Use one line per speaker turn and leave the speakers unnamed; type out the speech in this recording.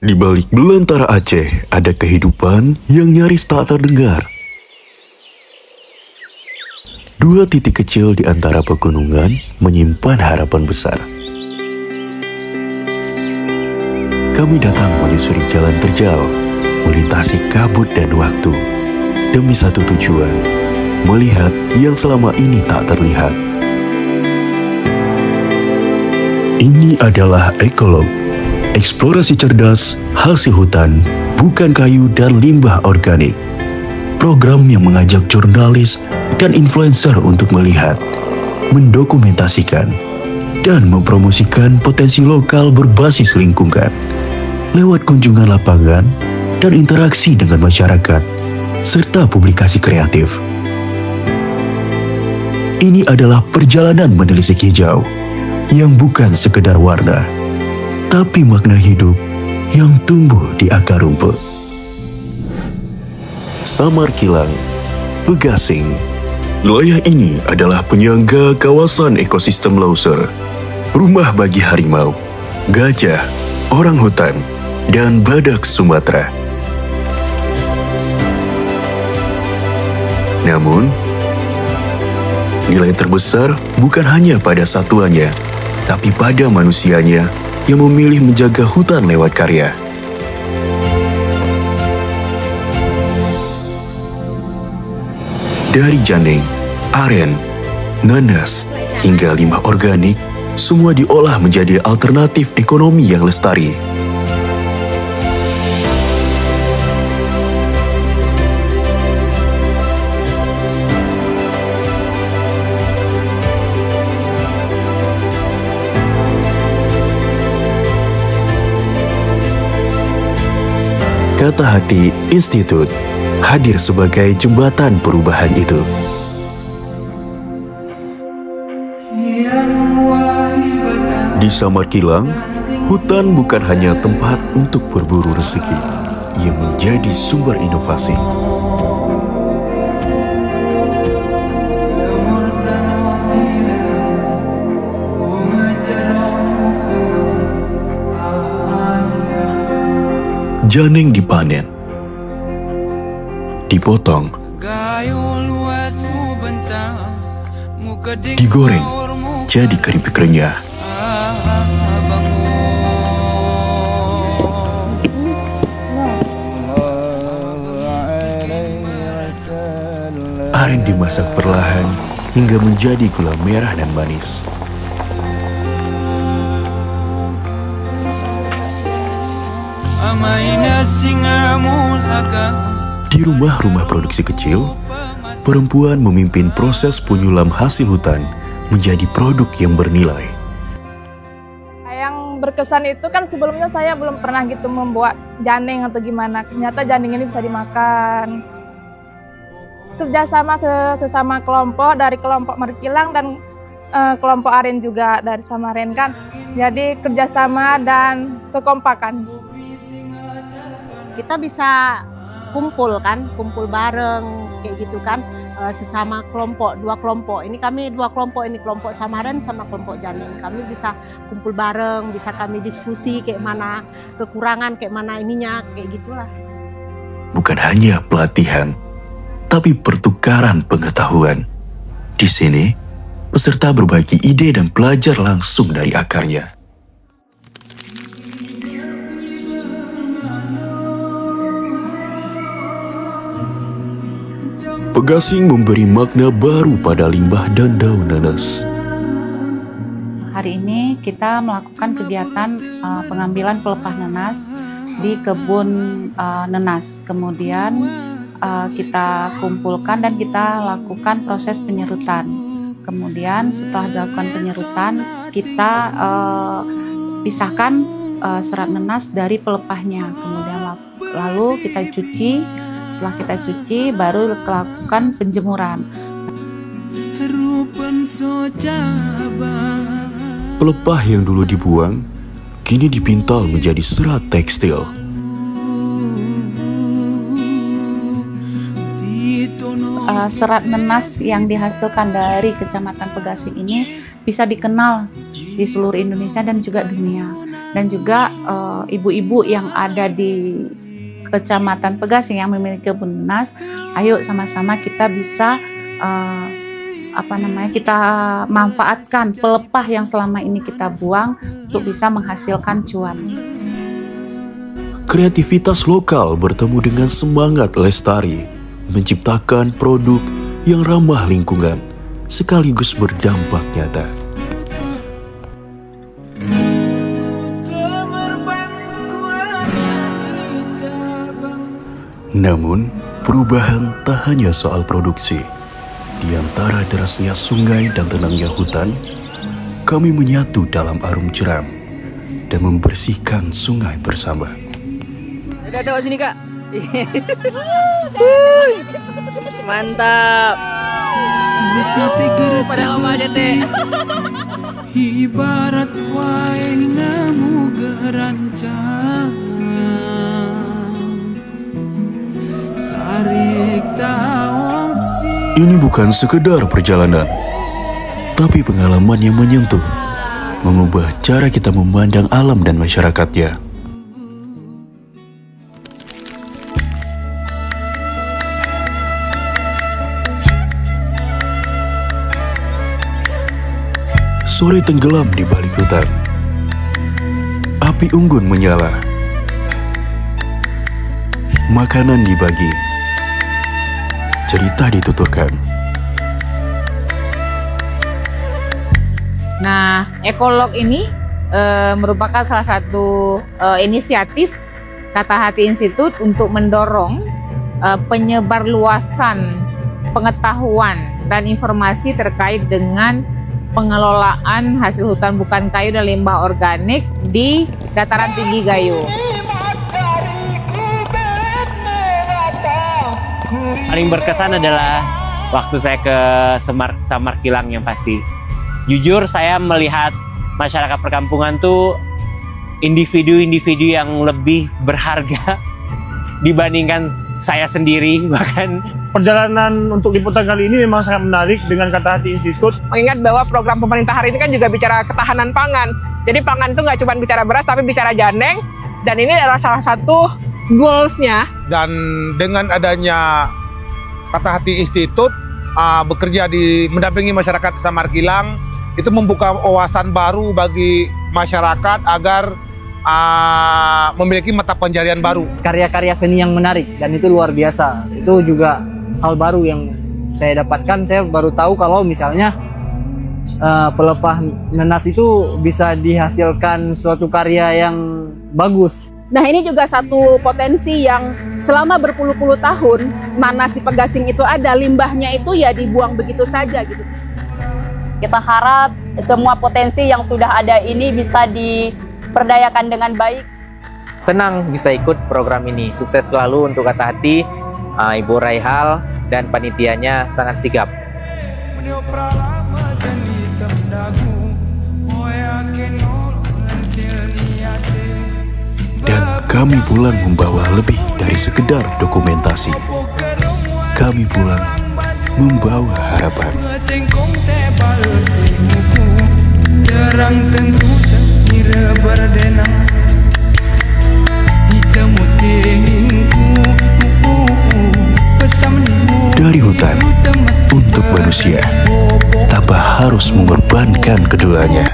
Di balik belantara Aceh, ada kehidupan yang nyaris tak terdengar. Dua titik kecil di antara pegunungan menyimpan harapan besar. Kami datang menyusuri jalan terjal, melintasi kabut dan waktu, demi satu tujuan, melihat yang selama ini tak terlihat. Ini adalah Ekolog, eksplorasi cerdas hasil hutan, bukan kayu dan limbah organik. Program yang mengajak jurnalis dan influencer untuk melihat, mendokumentasikan, dan mempromosikan potensi lokal berbasis lingkungan lewat kunjungan lapangan dan interaksi dengan masyarakat, serta publikasi kreatif. Ini adalah perjalanan menelisik hijau yang bukan sekedar warna, tapi makna hidup yang tumbuh di akar rumput. Samar Kilang, Pegasing. Wilayah ini adalah penyangga kawasan ekosistem Lauser, rumah bagi harimau, gajah, orang hutan, dan badak Sumatera. Namun, nilai terbesar bukan hanya pada satuannya, tapi pada manusianya yang memilih menjaga hutan lewat karya. Dari janing, aren, nanas, hingga limbah organik, semua diolah menjadi alternatif ekonomi yang lestari. Kata Hati Institute hadir sebagai jembatan perubahan itu. Di Samar Kilang, hutan bukan hanya tempat untuk berburu rezeki, ia menjadi sumber inovasi. Janing dipanen, dipotong, digoreng jadi keripik renyah. Aren dimasak perlahan hingga menjadi gula merah dan manis. Di rumah-rumah produksi kecil, perempuan memimpin proses penyulam hasil hutan menjadi produk yang bernilai.
Yang berkesan itu kan sebelumnya saya belum pernah gitu membuat janing atau gimana. Ternyata janing ini bisa dimakan. Kerjasama sesama kelompok dari kelompok Markilang dan kelompok Aren juga dari Samaren kan. Jadi kerjasama dan kekompakan.
Kita bisa kumpul kan, kumpul bareng kayak gitu kan, sesama kelompok, dua kelompok. Ini kami dua kelompok, ini kelompok Samaren sama kelompok Janing. Kami bisa kumpul bareng, bisa kami diskusi kayak mana kekurangan, kayak mana ininya, kayak gitulah.
Bukan hanya pelatihan, tapi pertukaran pengetahuan. Di sini, peserta berbagi ide dan belajar langsung dari akarnya. Pegasing memberi makna baru pada limbah dan daun nanas.
Hari ini kita melakukan kegiatan pengambilan pelepah nanas di kebun nanas. Kemudian kita kumpulkan dan kita lakukan proses penyerutan. Kemudian setelah dilakukan penyerutan, kita pisahkan serat nanas dari pelepahnya. Kemudian lalu kita cuci. Setelah kita cuci, baru lakukan penjemuran.
Pelepah yang dulu dibuang, kini dipintal menjadi serat tekstil.
Serat nanas yang dihasilkan dari Kecamatan Pegasing ini bisa dikenal di seluruh Indonesia dan juga dunia. dan juga ibu-ibu yang ada di Kecamatan Pegasing yang memiliki kebun nanas. Ayo sama-sama kita bisa kita manfaatkan pelepah yang selama ini kita buang untuk bisa menghasilkan cuan.
Kreativitas lokal bertemu dengan semangat lestari, menciptakan produk yang ramah lingkungan, sekaligus berdampak nyata. Namun, perubahan tak hanya soal produksi. Di antara derasnya sungai dan tenangnya hutan, kami menyatu dalam arum jeram dan membersihkan sungai bersama.
Udah tengok sini, Kak. Mantap. Padahal apa aja, Teh?
Ibarat wae ngamu gerancang.
Ini bukan sekedar perjalanan, tapi pengalaman yang menyentuh, mengubah cara kita memandang alam dan masyarakatnya. Sore tenggelam di balik hutan. Api unggun menyala. Makanan dibagi. Cerita dituturkan.
Nah, Ekolog ini merupakan salah satu inisiatif Kata Hati Institute untuk mendorong penyebarluasan pengetahuan dan informasi terkait dengan pengelolaan hasil hutan bukan kayu dan limbah organik di dataran tinggi Gayo.
Paling berkesan adalah waktu saya ke Samar Kilang yang pasti. Jujur saya melihat masyarakat perkampungan tuh individu-individu yang lebih berharga dibandingkan saya sendiri. Bahkan
perjalanan untuk liputan kali ini memang sangat menarik dengan Kata Hati Institute.
Mengingat bahwa program pemerintah hari ini kan juga bicara ketahanan pangan. Jadi pangan itu nggak cuma bicara beras tapi bicara janeng. Dan ini adalah salah satu goals-nya.
Dan dengan adanya Kata Hati Institute bekerja mendampingi masyarakat Samar Kilang, itu membuka wawasan baru bagi masyarakat agar memiliki mata pencarian baru.
Karya-karya seni yang menarik dan itu luar biasa. Itu juga hal baru yang saya dapatkan. Saya baru tahu kalau misalnya pelepah nanas itu bisa dihasilkan suatu karya yang bagus.
Nah, ini juga satu potensi yang selama berpuluh-puluh tahun nanas di Pegasing itu ada, limbahnya itu ya dibuang begitu saja gitu.
Kita harap semua potensi yang sudah ada ini bisa diperdayakan dengan baik.
Senang bisa ikut program ini. Sukses selalu untuk Kata Hati. Ibu Raihal dan panitianya sangat sigap.
Dan kami pulang membawa lebih dari sekedar dokumentasi. Kami pulang membawa harapan. Dari hutan untuk manusia, tanpa harus mengorbankan keduanya.